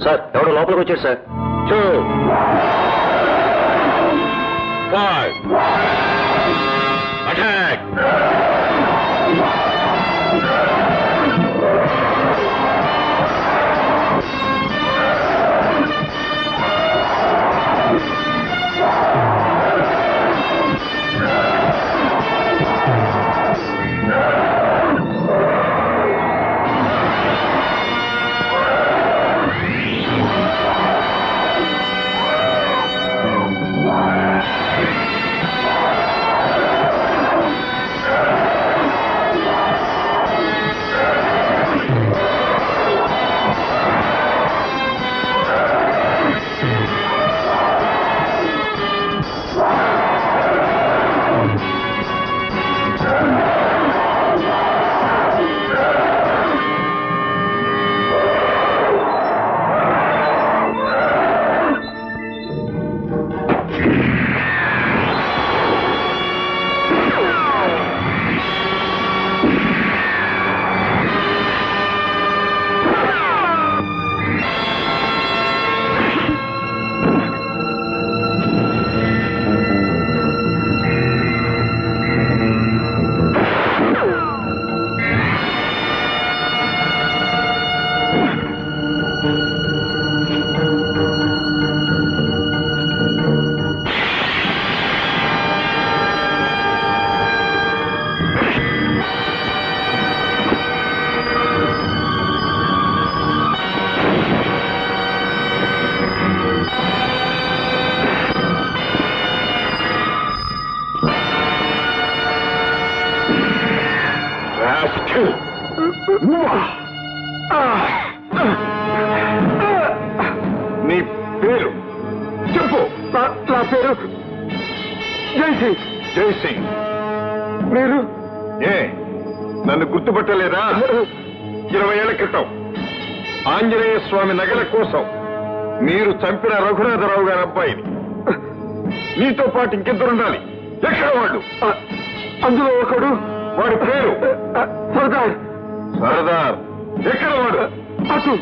Sir ఎవడో లోపలికి వచ్చాడు సార్. 2 5 అటాక్. నీ పేరు చెప్పు. నా పేరు జైసింగ్. జైసింగ్, మీరు నన్ను గుర్తుపట్టలేదా? 20 ఏళ్ల క్రితం ఆంజనేయ స్వామి నగల కోసం మీరు చంపిన రఘునాథరావు గారి అబ్బాయిని. నీతో పాటు ఇంకిద్దరుండాలి. ఎక్కడ వాళ్ళు? అందులో ఒకడు, వాడి పేరు సర్దార్. సర్దార్ ఎక్కడ వాడు? అటు.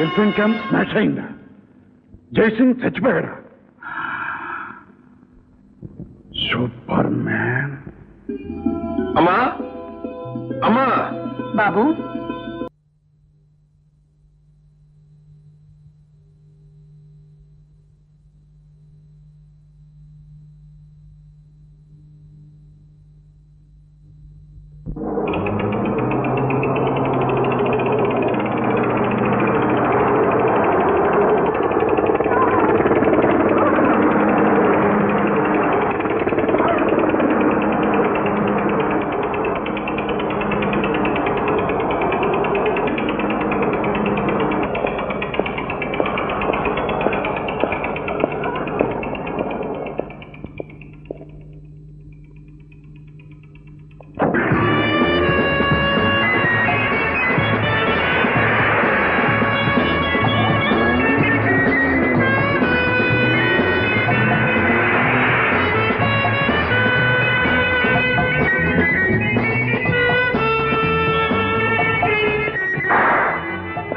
ఎలిఫెంట్ క్యాంప్ స్మాష్ అయిందా? జైసింగ్ చచ్చిపోయాడా? Superman. అమ్మా, అమ్మా. బాబు,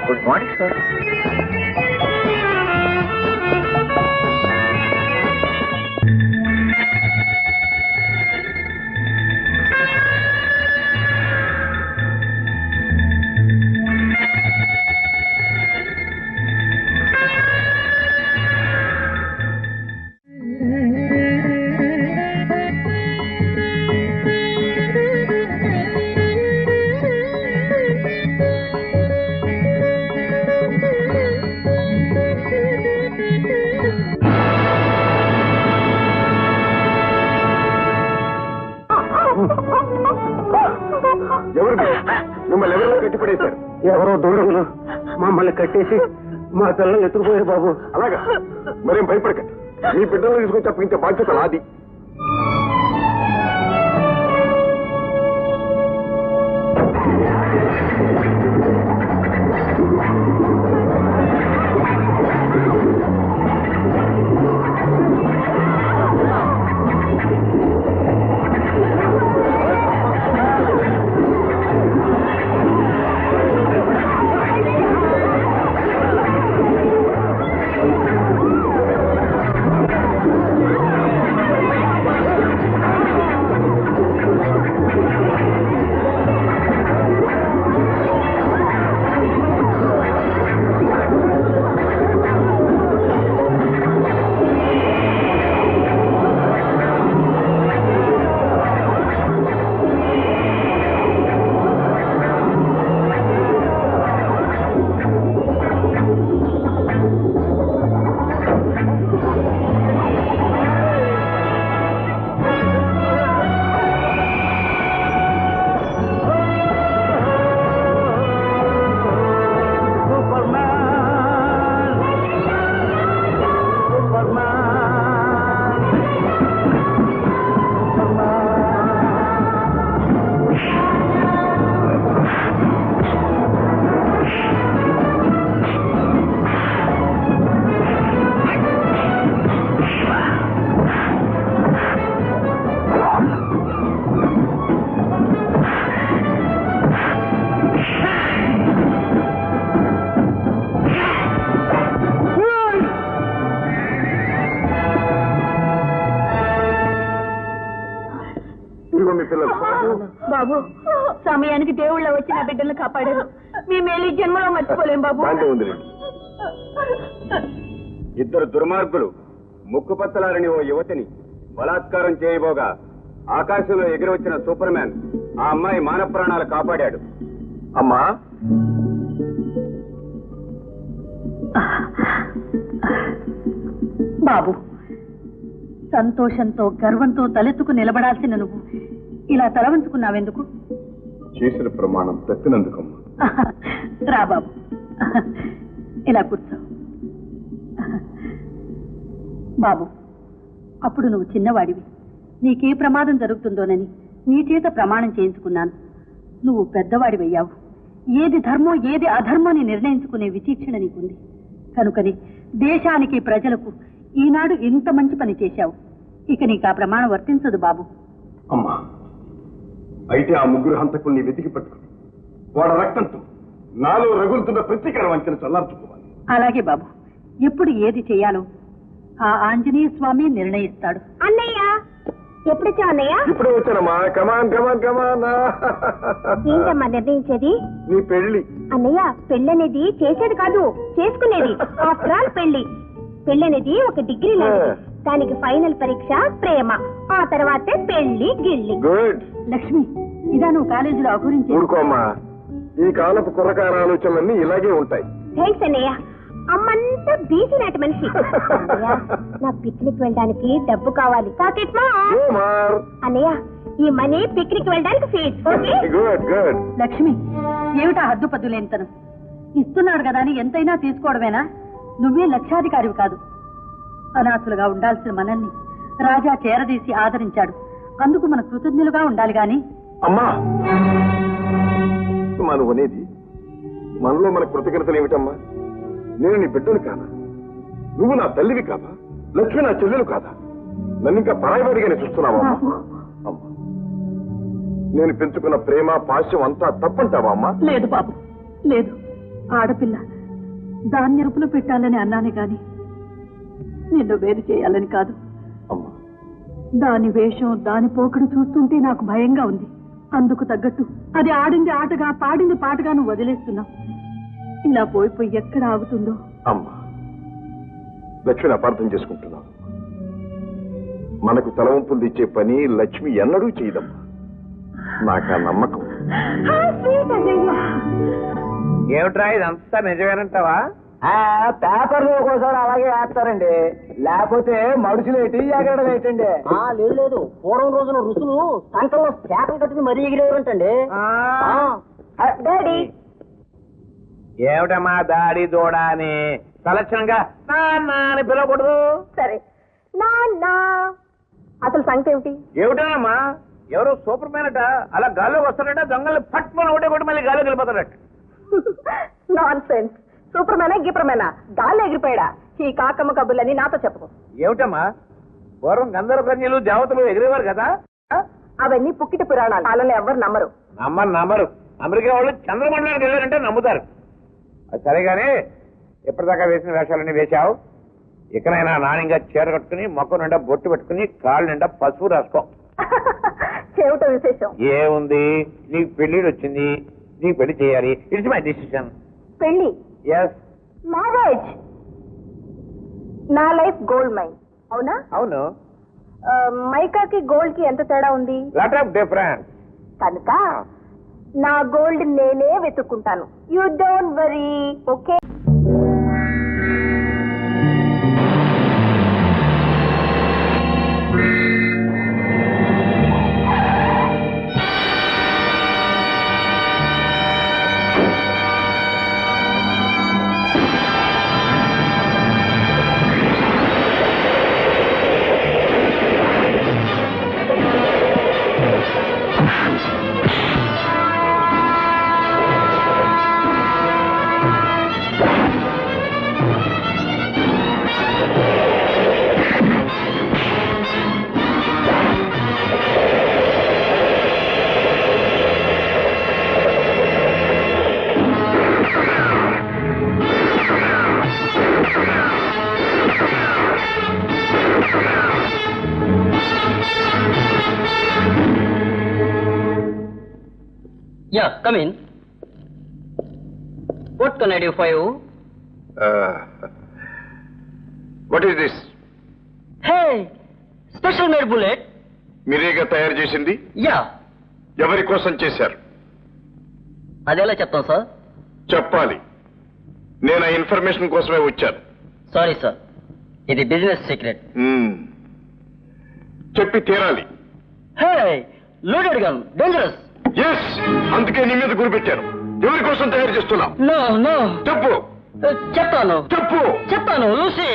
గుడ్ మార్నింగ్ సార్. మిమ్మల్ని ఎవరో కట్టిపడేశారు. ఎవరో దూరంలో మమ్మల్ని కట్టేసి మా పిల్లలు ఎత్తుకుపోయారు బాబు. అలాగా? మరేం భయపడకండి, మీ బిడ్డలను తీసుకొని తప్పించే బాధ్యత నాది. బాబు, సమయానికి దేవుళ్ళ వచ్చి నా బిడ్డలను కాపాడారు. మేము వెళ్ళి జన్మలో మర్చిపోలేం బాబు. ఇద్దరు దుర్మార్గులు ముక్కుపచ్చలారని ఓ యువతిని బలాత్కారం చేయబోగా ఆకాశంలో ఎగిరొచ్చిన సూపర్ మ్యాన్ ఆ అమ్మాయి మాన ప్రాణాలు కాపాడాడు. అమ్మా, బాబు, సంతోషంతో గర్వంతో తలెత్తుకు నిలబడాల్సిన నువ్వు ఇలా తల వంచుకున్నావెందుకు? చేసిన ప్రమాణం తప్పినందుకమ్మా. రా బాబు, ఇలా కూర్చో. బాబు, అప్పుడు నువ్వు చిన్నవాడివి. నీకే ప్రమాదం జరుగుతుందోనని నీ చేత ప్రమాణం చేయించుకున్నాను. నువ్వు పెద్దవాడివయ్యావు. ఏది ధర్మం ఏది అధర్మం నిర్ణయించుకునే విచక్షణ నీకుంది. కనుకని దేశానికి ప్రజలకు ఈనాడు ఇంత మంచి పని చేశావు. ఇక నీకు ఆ ప్రమాణం వర్తించదు బాబు. అమ్మా, అయితే ఆ ముగ్గురు హంతకుల్ని వెతికి పట్టుకుని వాడ రక్తంతో నాలో రగులుతున్న ప్రతీకార వంచన చల్లార్చుకోవాలి. అలాగే బాబు, ఎప్పుడు ఏది చెయ్యాలో ఆ ఆంజనేయ స్వామి నిర్ణయిస్తాడు. అన్నయ్య, ఎప్పుడొచ్చా అన్నయ్య? ఇప్పుడే వచ్చానమ్మా. కమాన్ కమాన్ కమాన్. ఏంటమ్మా నిర్ణయించేది? నీ పెళ్లి. అన్నయ్య, పెళ్ళనేది చేసేది కాదు, చేసుకునేది. ఆఫ్టర్ ఆల్ పెళ్ళనేది ఒక డిగ్రీ లాంటిది. దానికి ఫైనల్ పరీక్ష ప్రేమ, ఆ తర్వాతే పెళ్లి గిల్లి. గుడ్. లక్ష్మి, ఇదా నువ్వు కాలేజీలో అగురించి? ఊరుకోమ్మా, ఈ కాలపు కుర్రకార ఆలోచనలన్నీ ఇలాగే ఉంటాయి. థ్యాంక్స్ అన్నయ్య. అమ్మంతా బీసీ నాటి మనిషి. నా పిక్నిక్ వెళ్ళడానికి డబ్బు కావాలి. పాకెట్ అన్నయ్య, ఈ మనీ పిక్నిక్ వెళ్ళడానికి ఫీజ్. Good good. లక్ష్మి, ఏమిటా హద్దు పద్దులేంతను? ఇస్తున్నాడు కదా అని ఎంతైనా తీసుకోవడమేనా? నువ్వే లక్షాధికారివి కాదు. అనాథులుగా ఉండాల్సిన మనల్ని రాజా చేరదీసి ఆదరించాడు. అందుకు మన కృతజ్ఞులుగా ఉండాలి గాని. అమ్మా, మనం అనేది మనలో మన కృతజ్ఞతలు ఏమిటమ్మా? నేను నీ బిడ్డను కాదా? నువ్వు నా తల్లివి కాదా? లక్ష్మి నా చెల్లెలు కాదా? నన్ను ఇంకా పరాయివాడిగానే చూస్తున్నావా? అమ్మా, నేను పెంచుకున్న ప్రేమ పాశ్యం అంతా తప్పంటావా అమ్మా? లేదు బాబు, లేదు. ఆడపిల్ల దాన్ని ఎరుపులో పెట్టాలని అన్నానే గాని నిన్ను వేరు చేయాలని కాదు. అమ్మా, దాని వేషం దాని పోకడు చూస్తుంటే నాకు భయంగా ఉంది. అందుకు తగ్గట్టు అది ఆడింది ఆటగా పాడింది పాటగా నువ్వు వదిలేస్తున్నావు. ఇలా పోయిపోయి ఎక్కడ ఆగుతుందో. అమ్మా, లక్ష్మిని అపార్థం చేసుకుంటున్నావు. మనకు తలవంపులు తెచ్చే పని లక్ష్మి ఎన్నడూ చేయదమ్మా. నాకు ఆ నమ్మకం. ఏమిట్రా ఇదంతా నిజమేనంటావా? పేపర్లు ఒక్కోసారి అలాగే వేస్తారండి, లేకపోతే మడుచులు ఎట్టి ఎగరడం ఏంటండి? లేదు లేదు, పూర్వం రోజున ఋషులు సంకల్లో శాఖలు కట్టుకుని మరీ ఎగిరేవారంటండి. డాడీ ఏమిటమ్మా దాడి దూడ అని తలక్షణంగా నాన్న అని పిలవకూడదు. సరే నాన్న, అసలు సంగతి ఏమిటి? ఏమిటమ్మా, ఎవరో సూపర్ మ్యాన్ అట అలా గాల్లోకి వస్తాడట, దొంగల్ని పట్టుకొని ఒకటే కొట్టి మళ్ళీ గాల్లోకి వెళ్ళిపోతాడట. Non sense. సూపర్ మేనా గిపర్ మేనా గాల్లో ఎగిరిపోయాడా? ఈ కాకమ్మ కబుర్లని నాతో చెప్పకు. ఏమిటమ్మా, పూర్వం గంధర్వకన్యలు దేవతలు ఎగిరేవారు కదా? అవన్నీ పుక్కిట పురాణాలు, వాళ్ళని ఎవరు నమ్మరు. నమ్మరు. అమెరికా వాళ్ళు చంద్రమండలానికి వెళ్ళారంటే నమ్ముతారు. అది సరేగానే ఎప్పటిదాకా వేసిన వేషాలన్నీ వేశావు. ఇకనైనా నాణ్యంగా చీర కట్టుకుని మొక్క నిండా బొట్టు పెట్టుకుని కాళ్ళు నిండా పసుపు రాసుకో. చెవిట విశేషం ఏముంది, నీకు పెళ్లిడు వచ్చింది, నీకు పెళ్లి చేయాలి. It's my decision. పెళ్లి? Yes, marriage. నా లైఫ్ గోల్డ్ మైన్. అవునా? అవును. మైకాకి గోల్డ్ కి ఎంత తేడా ఉంది? Lot of difference. కనుక నా గోల్డ్ నేనే వెతుక్కుంటాను. You don't worry. Okay? Yeah, come in. What can I do for you? What is this? Hey, special made bullet. మీరేగా తయారు చేసింది? Yeah. ఎవరి కోసం చేశారు? అదెలా చెప్తాం సార్? చెప్పాలి. నేను ఆ ఇన్ఫర్మేషన్ కోసమే వచ్చాను. సారీ సార్, ఇది బిజినెస్ సీక్రెట్. చెప్పి తీరాలి. Hey, loaded gun, dangerous. Yes, అందుకే నీ మీద గురిపెట్టాను. ఎవరి కోసం తయారు చేస్తున్నా? No, no. చెప్పు. చెప్తాను. చెప్పు. చెప్తాను, లూసీ.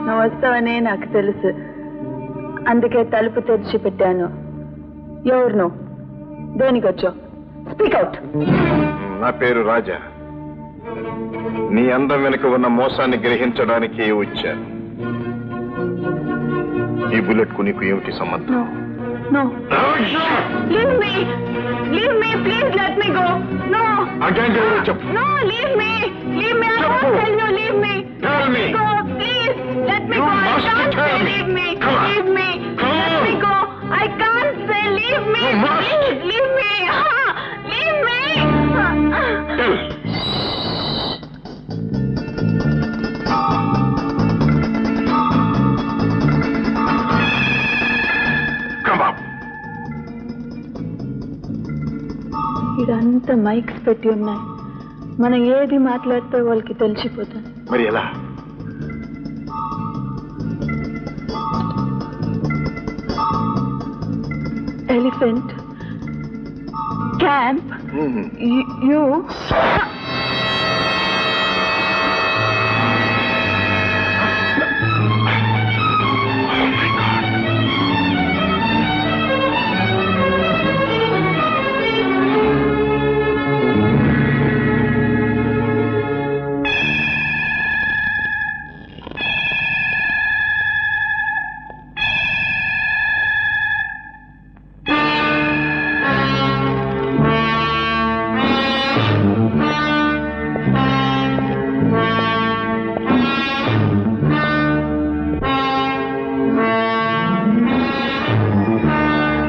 నువ్వు వస్తావనే నాకు తెలుసు, అందుకే తలుపు తెరిచి పెట్టాను. ఎవరు నువ్వు? దేనికి వచ్చావు? Speak out. నా పేరు రాజా. నీ అందం వెనుక ఉన్న మోసాన్ని గ్రహించడానికి వచ్చాను. ఈ బుల్లెట్ కు నీకు ఏమిటి సంబంధం? No. Leave me. Leave me. Please let me go. No. Again, చెప్పు. No, leave me. Leave me. I won't tell you. Leave me. Tell me. Go, please. Let me You go. I must can't tell say me. leave me. Come on. Leave me. Come Let on. me go. I can't say leave me. You must. Please, leave me. Leave me. Tell. Come up. ఇదంతా mics పెట్టి ఉన్నాయి. మనం ఏది మాట్లాడితే వాళ్ళకి తెలిసిపోతుంది. మరి ఎలా? Elephant camp. యూ